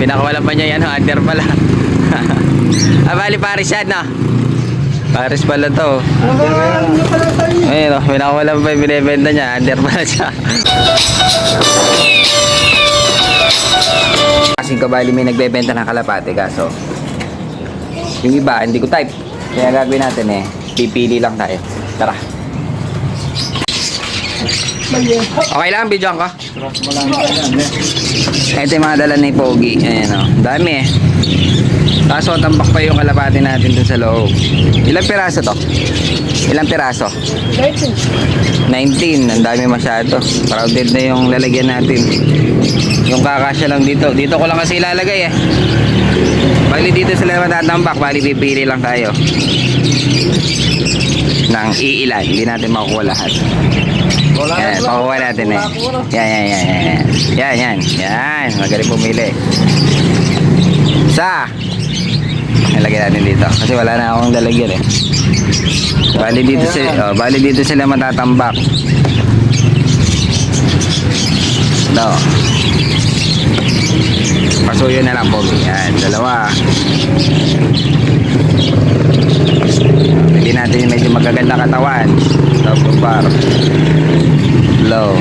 Pinakawalan pa niya yan, under pala. Bali Paris yan, no? Paris pala to. Ayun, pinakawalan pa yung binibenta niya, under pala siya. Kasing kabali may nagbebenta ng kalapate, kaso yung iba, hindi ko type. Kaya gagawin natin pipili lang tayo. Tara. Okay lang, video ko. Ito yung mga dala ni Pogi. Ayan o, dami Kaso tambak pa yung kalapate natin dun sa loob. Ilang piraso to? Ilang piraso? 19. Ang dami masyado. Crowded na yung lalagyan natin. Yung kakasya lang dito. Dito ko lang kasi ilalagay Bali dito sila matatambak. Bali pipili lang tayo ng iilan. Hindi natin makukuha lahat. Yan, makukuha natin Yan. Magaling pumili. Isa. Ilagay natin dito. Kasi wala na akong lalagyan Bali dito sila matatambak. No. Pasuyo na lang po. Yan, dalawa. Pili natin yung medyo magaganda katawan. Top bar. Low.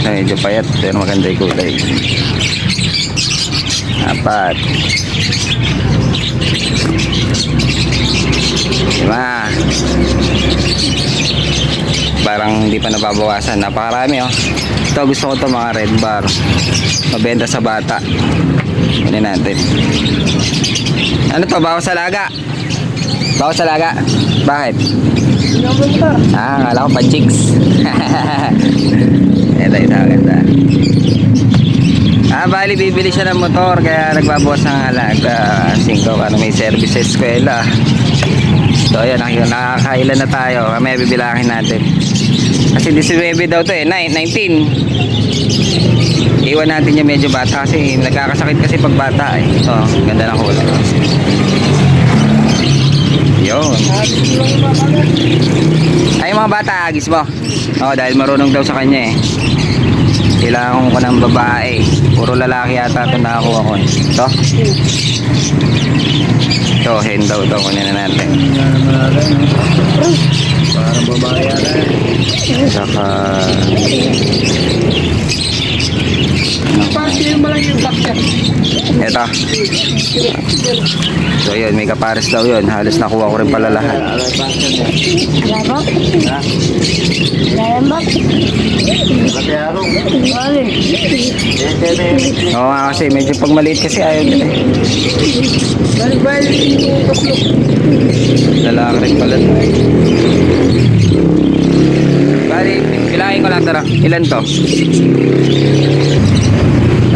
Medyo payat pero maganda yung kulay. Apat. 5. Parang hindi pa nababawasan. Napakarami Ito gusto ko to mga red bar. Mabenta sa bata. Kunin natin. Ano to? Bawas sa laga. Bawas sa laga. Bakit? Akala ko pa chicks. Ito ganda. Bali bibili siya ng motor kaya nagbabawas ng halaga. 5 ano may service sa eskwela. So ayan, nakakailan na tayo. May bibilangin natin. Kasi 19 daw to 19. Iwan natin yung medyo bata kasi nagkakasakit kasi pag bata Ito, ganda ng kulay. Yun. Ay mga bata, agis mo. Dahil marunong daw sa kanya Kailangan ko ng babae. Puro lalaki yata ito nakakuha ko Ito. Ito, hen daw ito. Kunin na natin. Parang babae yata Saka ito. So yun, may kapares daw yun. Halos nakuha ko rin pala lahat. Oo nga kasi medyo pag maliit kasi ayaw nila lalaki rin pala. Bali, bilangin ko lang tara. Ilan to?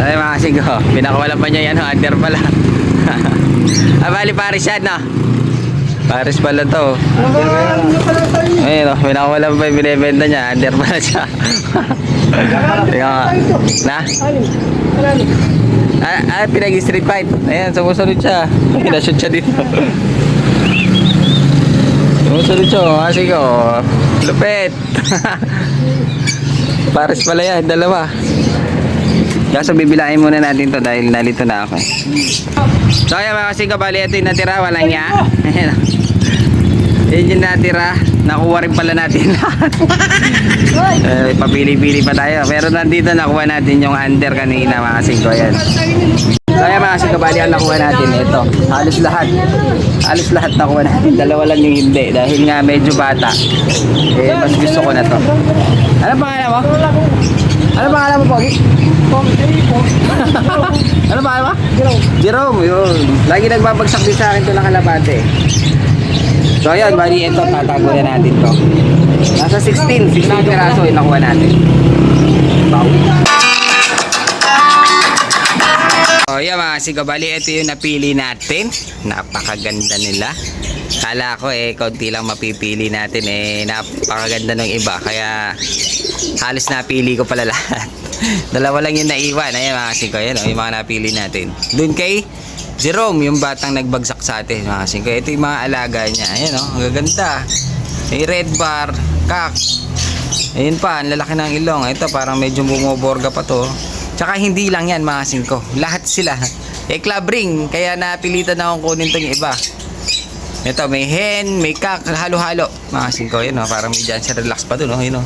Ay mga kasing ko, pinakawalan pa niya yan under pala. Bali Paris yan Paris pala to. Ayun pinakawalan pa yung binibenta niya, under pala siya. Pinag-street fight. Ayan, sumusunod siya. Pinashoot siya dito. Sumusunod siya, kasi ko lupit. Paris pala yan, dalawa. Kaso bibilahin muna natin to dahil nalito na ako So ayan mga kasing kabali, ito yung natira, walang niya. Yun yung natira. Nakuha rin pala natin lahat. Papili-pili pa tayo. Pero nandito nakuha natin yung under kanina mga kasing ko. Ayan. So ayan mga kasing kabali, ang nakuha natin ito. Halos lahat nakuha natin. Dalawa lang yung hindi dahil nga medyo bata. Mas gusto ko na to. Ano pangalan mo? Ano pangalan mo, Pogi? Ano pangalan mo? Jerome, yun. Lagi nagbabagsak din sa akin ito ng kalapate. So ayun, bali ito, tatago na natin to. Nasa 16 piraso yung nakuha natin. So yan mga sigabali, ito yung napili natin. Napakaganda nila. Kala ko kaunti lang mapipili natin napakaganda ng iba. Kaya halos napili ko pala lahat. Dalawa lang yung naiwan. Ayan mga singko, yan yung mga napili natin. Doon kay Jerome, yung batang nagbagsak sa atin mga singko. Ito yung mga alaga niya. Ayan ang gaganda. May red bar, kak. Ayun pa, ang lalaki ng ilong. Ito parang medyo bumoborga pa to. Tsaka hindi lang yan mga singko. Lahat sila. Club ring. Kaya napilitan akong kunin tong iba. Ito, may hen, may cock, halo-halo. Mga singko, yun o. Parang may dyan siya relax pa dun o. Yun o.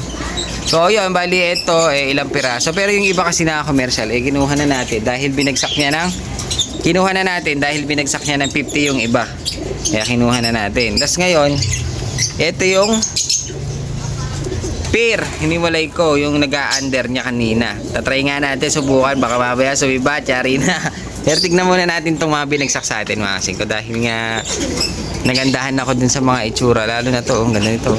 So, yun. Bali, ito, ilang piraso. Pero yung iba kasi na commercial, kinuha na natin. Dahil binagsak niya ng 50 yung iba. Kaya kinuha na natin. Tapos ngayon, ito yung pair, hiniwalay ko yung nag-a-under niya kanina. Tatry nga natin, subukan, baka mamaya sumiba, tsari na. Pero tignan muna natin itong mga binagsak sa atin mga singko. Dahil nga nagandahan ako dun sa mga itsura. Lalo na to, ang ganda nito.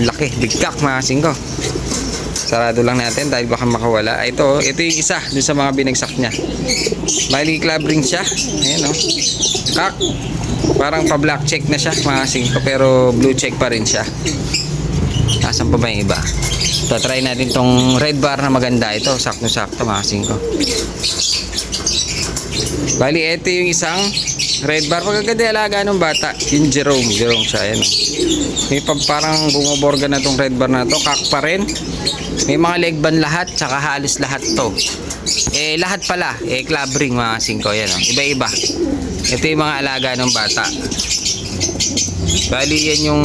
Laki, bigkak mga singko. Sarado lang natin dahil baka makawala. Ito yung isa dun sa mga binagsak niya. Bali club ring siya. Ayan o. Kak. Parang pa-black check na siya mga singko. Pero blue check pa rin siya. Asan pa ba yung iba? Ito, try natin tong red bar na maganda. Ito, sakto-sakto mga singko. Bali, ito yung isang red bar. Pagkaganda alaga ng bata. Yung Jerome siya. Ayan o. May parang bumoborga na tong red bar na to. Kak pa rin. May mga leg band lahat. Tsaka halos lahat to. Lahat pala. Club ring mga singko. Ayan o. Iba-iba. Ito yung mga alaga ng bata. Bali yan yung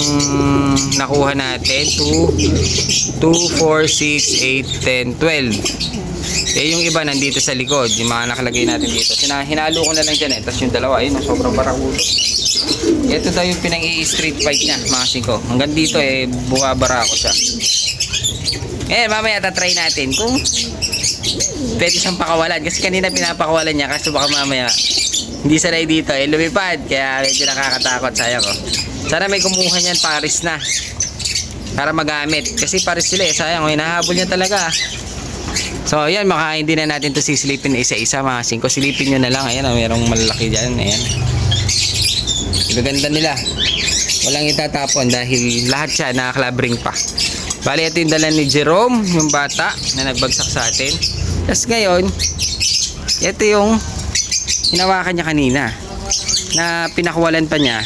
nakuha natin. 2, 4, 6, 8, 10, 12. Yung iba nandito sa likod. Yung mga nakalagay natin dito. Hinalo ko na lang dyan. Tapos yung dalawa. Ayun, sobrang barakudo. Ito daw yung pinang-i-street fight niya mga singko. Hanggang dito buwabara ako siya. Mamaya tatry natin kung pwede siyang pakawalan. Kasi kanina pinapakawalan niya. Kasi baka mamaya hindi sanay dito. Lumipad. Kaya medyo nakakatakot. Sayang ko. Sana may kumuha niyan Paris na para magamit. Kasi Paris sila sayang. Hinahabol niya talaga. So ayan, hindi na natin to sisilipin isa-isa mga singko. Silipin nyo na lang. Ayan, merong malalaki dyan. Ayan. Gaganda nila. Walang itatapon dahil lahat siya naka-club ring pa. Bali, ito yung dala ni Jerome, yung bata na nagbagsak sa atin. Tapos ngayon, ito yung hinawakan niya kanina na pinakawalan pa niya,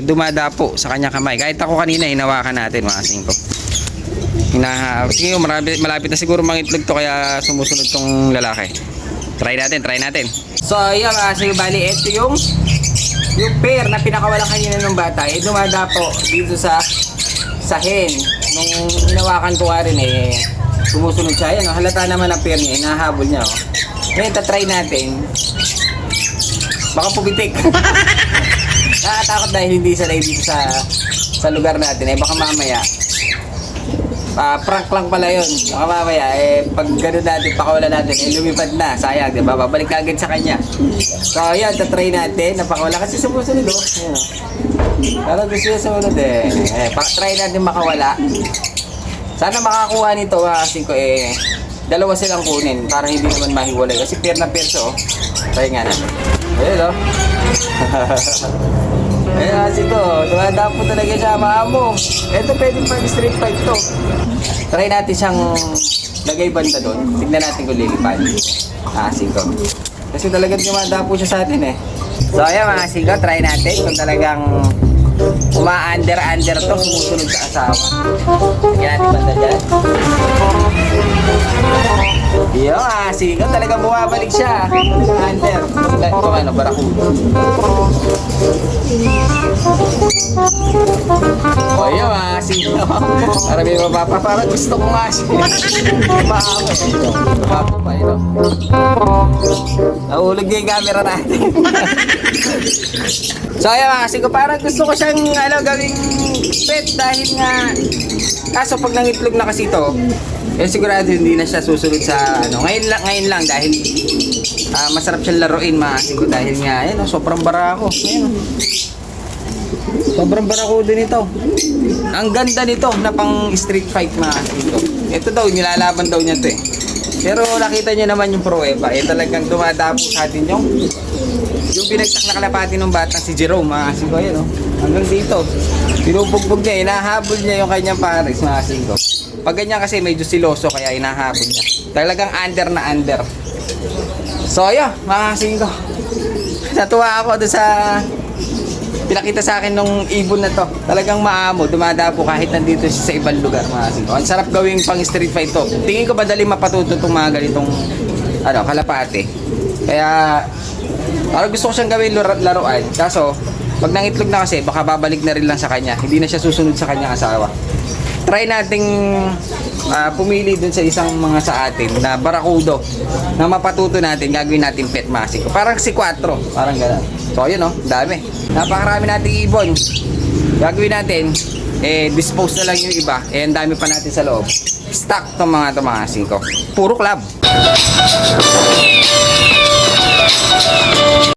dumadapo sa kanyang kamay. Kahit ako kanina, hinawakan natin mga singko. Sige, malapit na siguro mangitlog to, kaya sumusunod tong lalaki. Try natin. So, ayan mga singko, bali, ito yung pair na pinakawalan kanina ng bata, dumadapo dito sa hen. Nung hinawakan ko nga rin, sumusunod siya. Ayan, halata naman ang pair niya, hinahabol niya. Ngayon, tatry natin. Baka pugitik. Nakatakot dahil hindi sanay dito sa lugar natin. Baka mamaya prank lang pala yun. Baka mamaya pag gano'n natin, pakawalan natin, lumipad na. Sayang, diba? Babalik agad sa kanya. So ayan, tatry natin. Napakawala kasi sumusunod o. Ayan o. Pero gusto niya sumunod try natin makawala. Sana makakuha nito kasi ko dalawa silang kunin para hindi naman mahiwalay. Kasi pair na pair siya o. Try nga natin. Ayan o. Ayan kasi ko, dumadapo talaga siya, maamo. Ito pwedeng pang street fight to. Try natin siyang lagay banda doon. Tignan natin kung lilipad. Singko. Kasi talagang dumadapo siya sa atin So ayan mga singko, try natin kung talagang uma-under to, sumusunod sa asawa. Tignan natin banda dyan. Yung singko, talagang bumabalik siya. Under. Ito barakudo. O yun singko. Para may mapapa, parang gusto ko nga siya. Mapapa pa ito. Nahulog niya yung camera natin. So ayan mga singko, parang gusto ko siyang gawing pet dahil nga kaso pag nangitlog na kasi ito, sigurado hindi na siya susunod sa ngayon lang dahil masarap siyang laruin mga singko dahil nga sobrang barako. Sobrang barako din ito. Ang ganda nito na pang street fight mga singko. Ito daw, nilalaban daw niya ito Pero nakita niyo naman yung pruweba. Talagang dumadapo sa atin yung binagsak na kalapati ng batang si Jerome mga singko. Hanggang dito. Pinubugbog niya, hinahabol niya yung kanyang Paris mga singko. Pag ganyan kasi medyo siloso kaya hinahabol niya. Talagang under na under. So ayun mga singko. Natuwa ako doon sa pinakita sa akin nung ibon na to. Talagang maamo, dumadapo kahit nandito siya sa ibang lugar mga singko. Ang sarap gawing pang street fight to. Tingin ko madali mapatuto itong mga ganitong kalapate. Kaya parang gusto ko siyang gawin laruan. Kaso, pag nangitlog na kasi, baka babalik na rin lang sa kanya. Hindi na siya susunod sa kanyang asawa. Try nating pumili dun sa isang mga sa atin na barakudo na mapatuto natin, gagawin natin pet masik. Parang si 4, parang gano'n. So ayun dami. Napakarami nating ibon. Gagawin natin, dispose na lang yung iba. Ang dami pa natin sa loob. Stock tong mga masik ko. Puro club.